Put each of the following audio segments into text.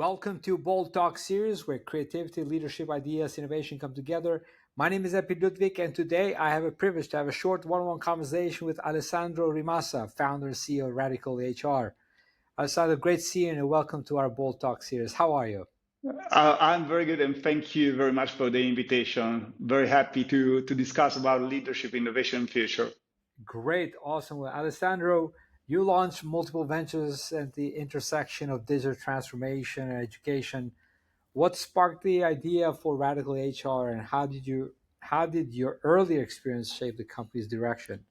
Welcome to Bold Talks series where creativity, leadership, ideas, innovation come together. My name is Ludvik, and today I have a privilege to have a short one-on-one conversation with Alessandro Rimassa, founder and CEO of Radical HR. Alessandro, great seeing you and welcome to our Bold Talk series. How are you? I'm very good, and thank you very much for the invitation. Very happy to discuss about leadership, innovation, future. Great, awesome. Well, Alessandro, you launched multiple ventures at the intersection of digital transformation and education. What sparked the idea for Radical HR, and how did your earlier experience shape the company's direction?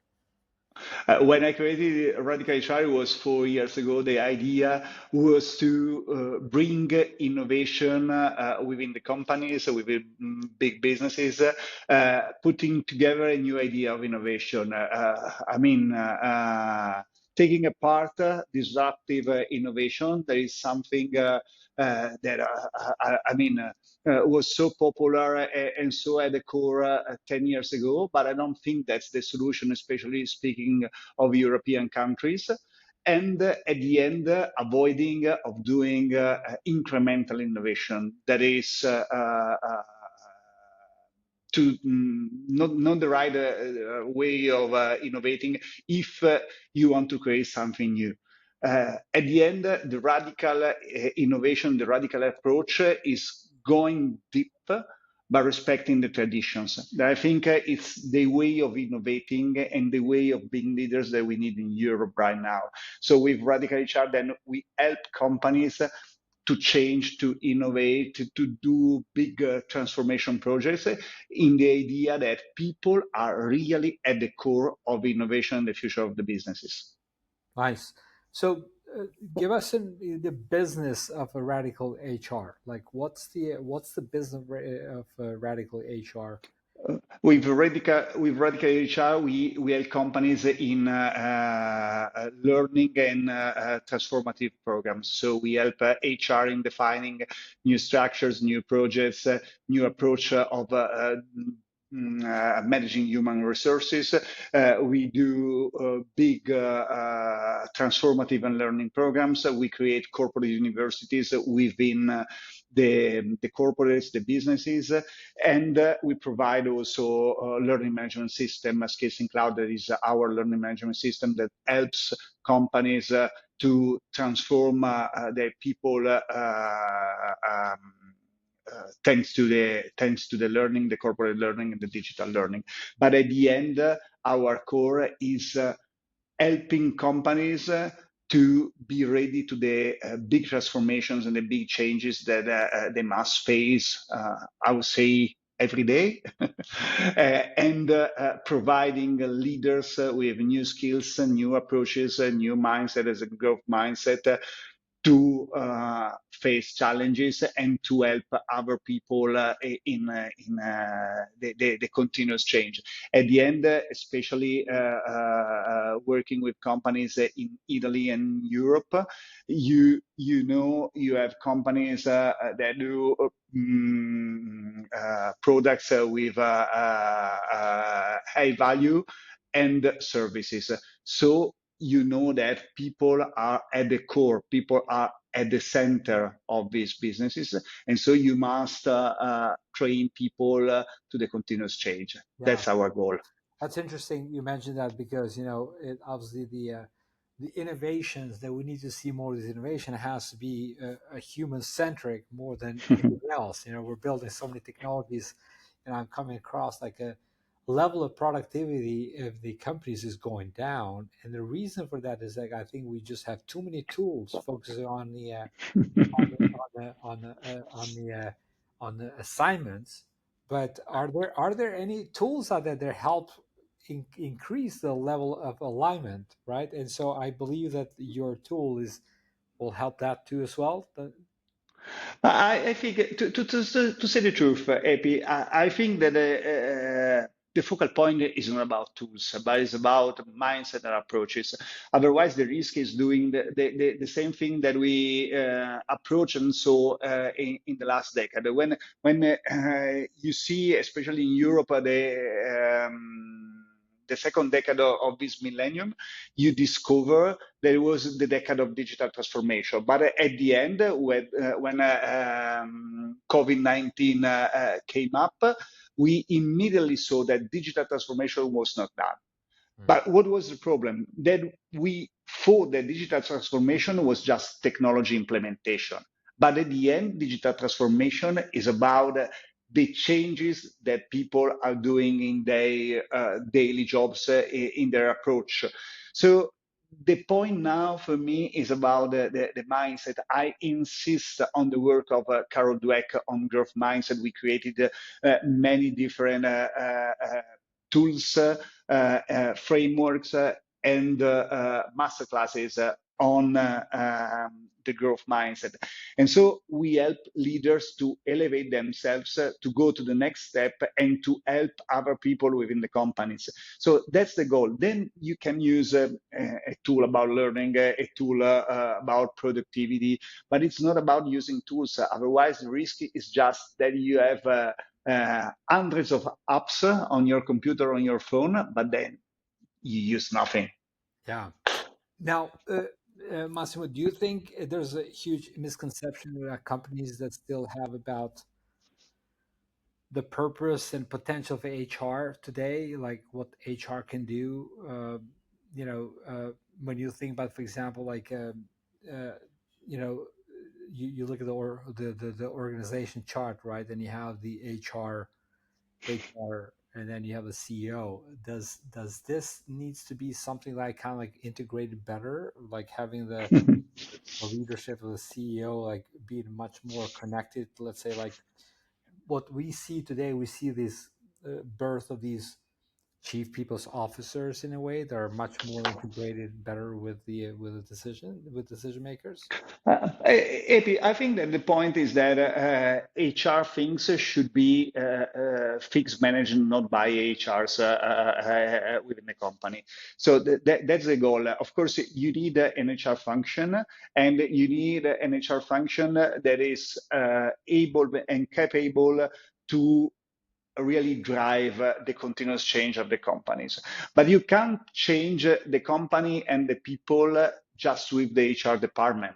When I created Radical HR, it was 4 years ago. The idea was to bring innovation within the companies, within big businesses, putting together a new idea of innovation. Taking apart disruptive innovation, there is something that was so popular and so at the core 10 years ago, but I don't think that's the solution, especially speaking of European countries. And at the end, avoiding of doing incremental innovation. That is not the right way of innovating if you want to create something new. At the end, the radical innovation, the radical approach is going deep, but respecting the traditions. I think it's the way of innovating and the way of being leaders that we need in Europe right now. So with Radical HR, then we help companies to change, to innovate, to do big transformation projects in the idea that people are really at the core of innovation and the future of the businesses. Nice. So, give us the business of a Radical HR. Like, what's the business of Radical HR? With Radical HR, we help companies in learning and transformative programs. So we help HR in defining new structures, new projects, new approach of managing human resources. We do big transformative and learning programs. We create corporate universities within the corporates, the businesses, and we provide also a learning management system, Skills in Cloud, that is our learning management system that helps companies to transform their people thanks to the learning, the corporate learning, and the digital learning. But at the end, our core is helping companies to be ready to the big transformations and the big changes that they must face, I would say, every day, and providing leaders with new skills, new approaches, new mindset as a growth mindset to face challenges and to help other people in the continuous change. At the end, especially working with companies in Italy and Europe, you have companies that do products with high value and services. So you know that people are at the core, people are at the center of these businesses. And so you must train people to the continuous change. Yeah, That's our goal. that's interesting. You mentioned that because obviously the innovations that we need to see more of this innovation has to be a human centric more than anything else. We're building so many technologies, and I'm coming across like a level of productivity of the companies is going down, and the reason for that is like I think we just have too many tools focusing on the assignments. But are there any tools out there that help increase the level of alignment, right? And so I believe that your tool will help that too as well. I think, to say the truth, Epi, I think that the focal point is not about tools, but it's about mindset and approaches. Otherwise, the risk is doing the same thing that we approach and saw in the last decade. When you see, especially in Europe, the second decade of this millennium, you discover that it was the decade of digital transformation. But at the end, when COVID-19 came up, we immediately saw that digital transformation was not done. Mm. But what was the problem? That we thought that digital transformation was just technology implementation. But at the end, digital transformation is about the changes that people are doing in their daily jobs, in their approach. So the point now for me is about the mindset. I insist on the work of Carol Dweck on growth mindset. We created many different tools, frameworks, and master classes on the growth mindset. And so we help leaders to elevate themselves, to go to the next step, and to help other people within the companies. So that's the goal. Then you can use a tool about learning, a tool about productivity, but it's not about using tools. Otherwise, the risk is just that you have hundreds of apps on your computer, on your phone, but then you use nothing. Yeah. Now, Massimo, do you think there's a huge misconception that companies that still have about the purpose and potential of HR today, like what HR can do? You know, when you think about, for example, like uh, you know, you look at the organization chart, right? And you have the HR, and then you have a CEO. Does this needs to be something like kind of like integrated better, like having the leadership of the CEO like being much more connected? Let's say like what we see today, we see this birth of these chief people's officers in a way that are much more integrated better with the decision makers. Epi, I think that the point is that HR things should be fixed managed not by HRs within the company. So that's the goal. Of course, you need an HR function, and you need an HR function that is able and capable to really drive the continuous change of the companies. But you can't change the company and the people just with the HR department.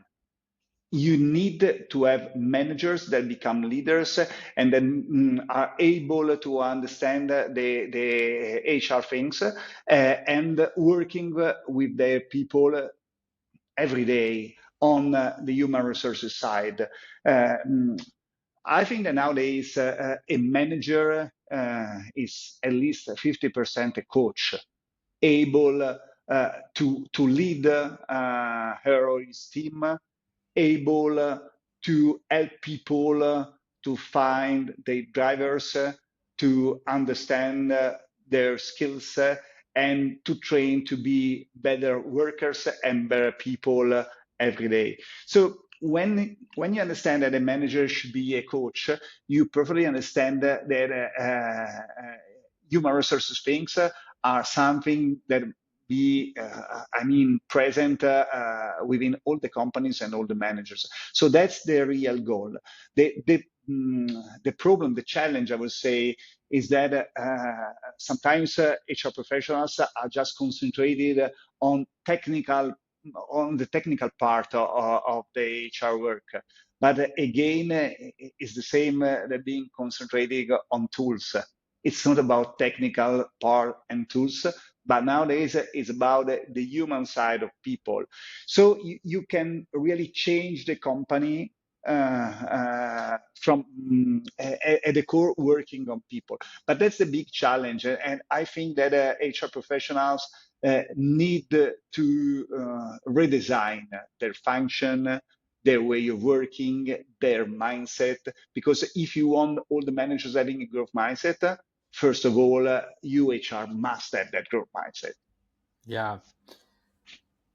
You need to have managers that become leaders and then are able to understand the HR things and working with their people every day on the human resources side. I think that nowadays a manager is at least 50% a coach, able to lead her or his team, able to help people to find their drivers, to understand their skills, and to train to be better workers and better people every day. So when you understand that a manager should be a coach, you perfectly understand that human resources things are something that be, present within all the companies and all the managers. So that's the real goal. The problem, the challenge, I would say, is that sometimes HR professionals are just concentrated on technical, on the technical part of the HR work. But again, it's the same that being concentrated on tools. It's not about technical part and tools, but nowadays it's about the human side of people. So you can really change the company from at the core working on people. But that's the big challenge. And I think that HR professionals need to redesign their function, their way of working, their mindset. Because if you want all the managers having a growth mindset, first of all, you HR must have that growth mindset. Yeah.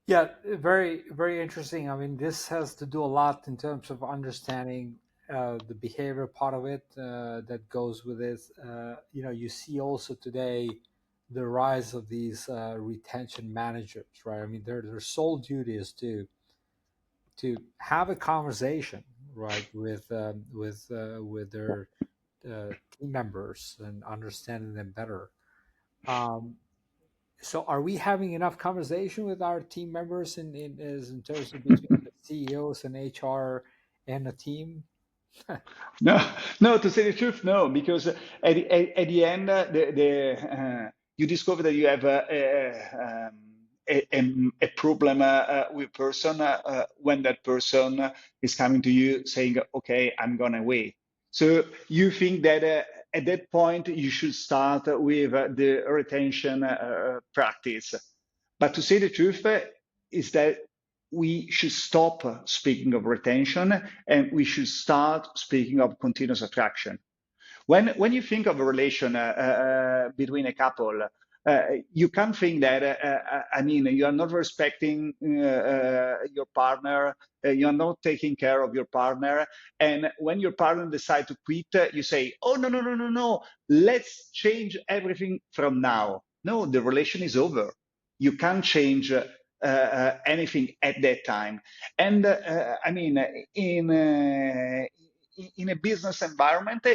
Yeah, very, very interesting. I mean, this has to do a lot in terms of understanding the behavior part of it that goes with it. You see also today the rise of these retention managers, right? I mean, their sole duty is to have a conversation, right, with their team members and understanding them better. Um, So, are we having enough conversation with our team members in terms of between the CEOs and HR and a team? No, no. To say the truth, no, because at the end, you discover that you have a problem with person when that person is coming to you saying, "Okay, I'm gonna wait." So you think that at that point you should start with the retention practice. But to say the truth, is that we should stop speaking of retention and we should start speaking of continuous attraction. When you think of a relation between a couple, you can't think that I mean you are not respecting your partner, you are not taking care of your partner, and when your partner decides to quit, you say, "Oh no no no no no, let's change everything from now." No, the relation is over. You can't change anything at that time, and I mean in a business environment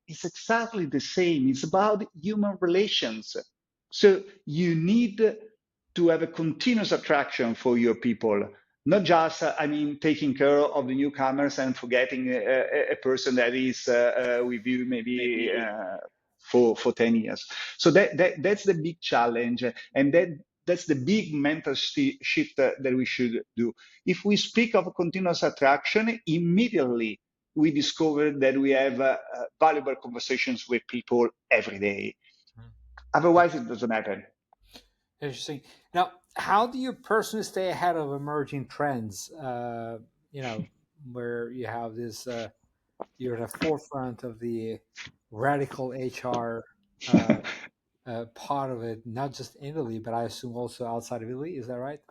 it's exactly the same. It's about human relations. So you need to have a continuous attraction for your people, not just, I mean, taking care of the newcomers and forgetting a person that is with you maybe for 10 years. So that's the big challenge. And that's the big mental shift that we should do. If we speak of continuous attraction, immediately we discovered that we have valuable conversations with people every day. Mhm. Otherwise, it doesn't happen. Interesting. Now, how do you personally stay ahead of emerging trends? You know, where you have this, you're at the forefront of the radical HR part of it, not just in Italy, but I assume also outside of Italy. Is that right?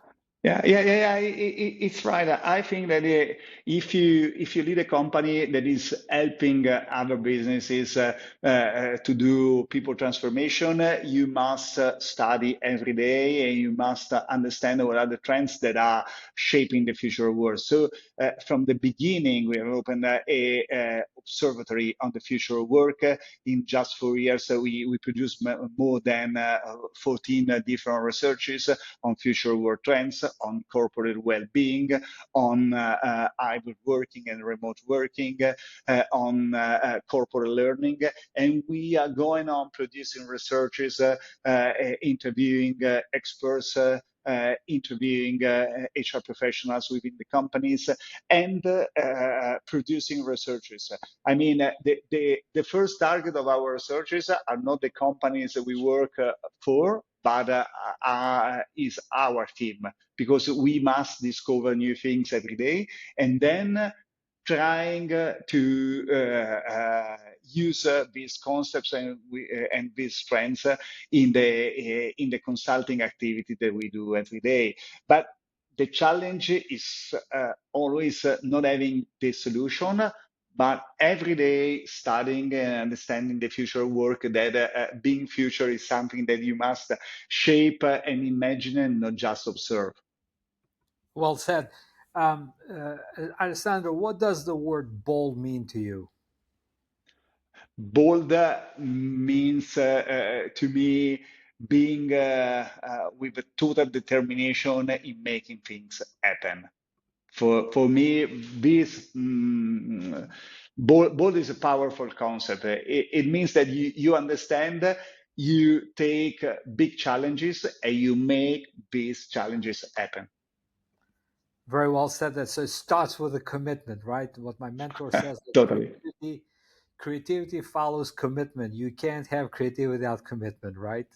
Yeah. It's right. I think that if you lead a company that is helping other businesses to do people transformation, you must study every day, and you must understand what are the trends that are shaping the future world. So from the beginning, we have opened a observatory on the future of work. In just 4 years, we produced more than 14 different researches on future work trends, on corporate well-being, on hybrid working and remote working, on corporate learning. And we are going on producing researches, interviewing experts, interviewing HR professionals within the companies, and producing researches. I mean, the first target of our researchers are not the companies that we work for, but is our team, because we must discover new things every day, and then trying to use these concepts and these trends in the consulting activity that we do every day. But the challenge is always not having the solution, but every day studying and understanding the future work, that being future is something that you must shape and imagine and not just observe. Well said. Alessandro, what does the word bold mean to you? Bold means to me being with a total determination in making things happen. For me, this bold is a powerful concept. It means that you understand, you take big challenges and you make these challenges happen. Very well said. That so it starts with a commitment, right? What my mentor says that Totally. creativity follows commitment. You can't have creativity without commitment, right?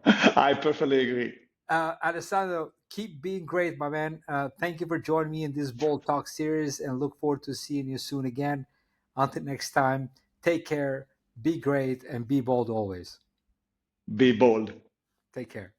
I perfectly agree. Alessandro, keep being great, my man. Thank you for joining me in this Bold Talk series, and look forward to seeing you soon again. Until next time, take care, be great, and be bold always. Be bold. Take care.